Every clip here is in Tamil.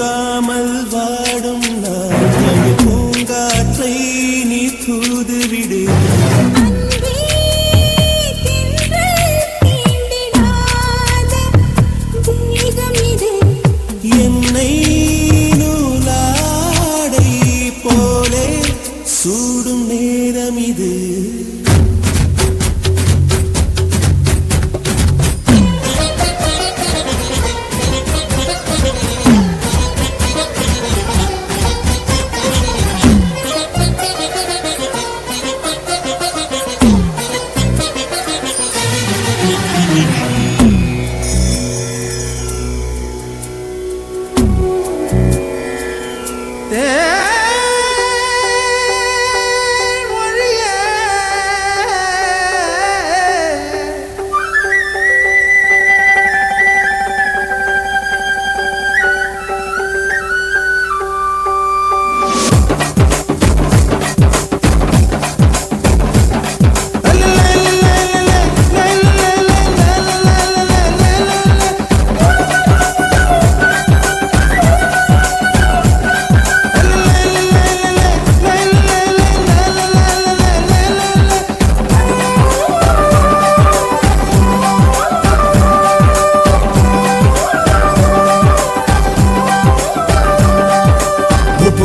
தூங்காமல் வாடும் நான் பூங்காற்றை நீ தூதுவிடு. என்னை நூலாடை போலே சூடும் நேரம் இது.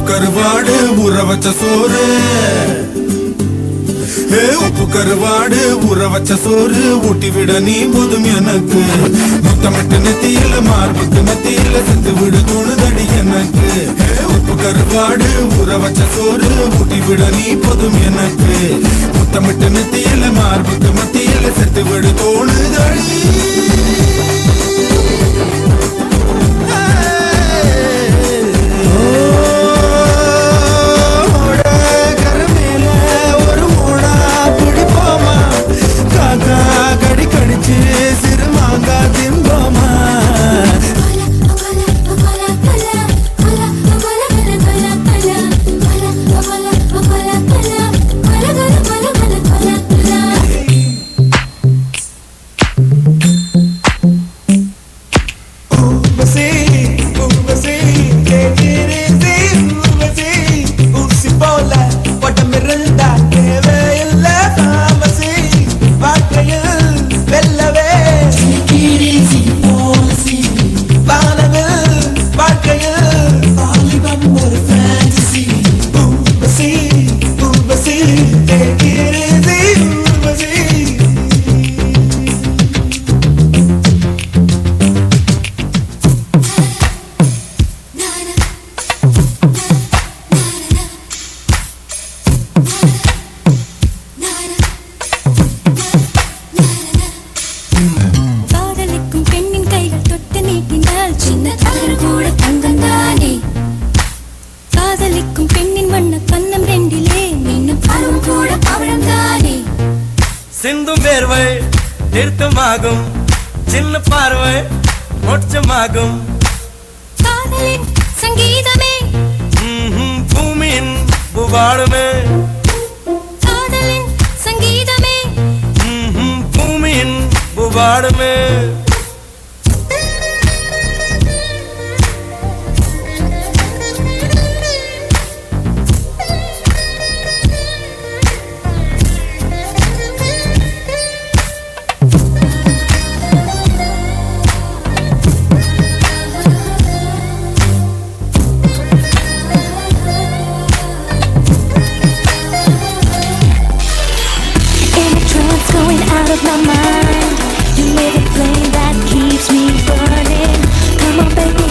கருவாடு ஊற வச்ச சோறு, உப்பு கருவாடு ஊற வச்ச சோறு ஊட்டி விட நீ போதும் எனக்கு. முத்தமிட்டு நெத்தியில மார்புக்கு நெத்தியில செத்து விடு தோணுதடி எனக்கு. உப்பு கருவாடு ஊற வச்ச சோறு ஊட்டி விட நீ போதும் எனக்கு. முத்தமிட்டு நெத்தியில மார்புக்கு மத்தியில செத்து விடு தோணுதடி. சிந்தும் வேர்வை நிறுத்தமாகும், சின்ன பார்வை மோட்சமாகும். காதலின் சங்கீதமே பூமியின் பூவாடுமே. காதலின் சங்கீதமே பூமியின் பூவாடுமே. Out of my mind, you made a flame that keeps me burning. Come on baby,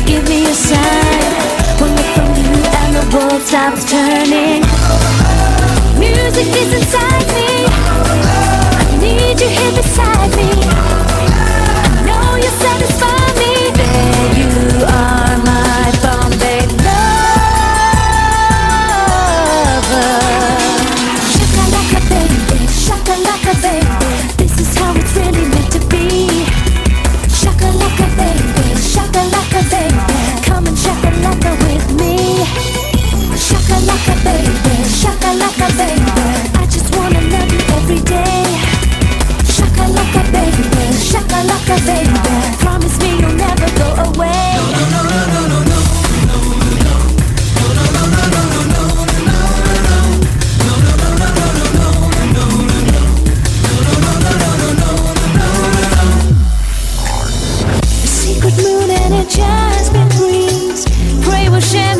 give me a sign. One look from you and the world stops turning. Music is inside me, I need you here beside me. I know you satisfy me. There you are, my Bombay lover. Shakalaka baby, shakalaka baby, this is how it's really meant to be. Shakalaka baby, shakalaka baby, come and shakalaka with me. Shakalaka baby, I just want secret moon and a jasmine breeze. Pray we'll share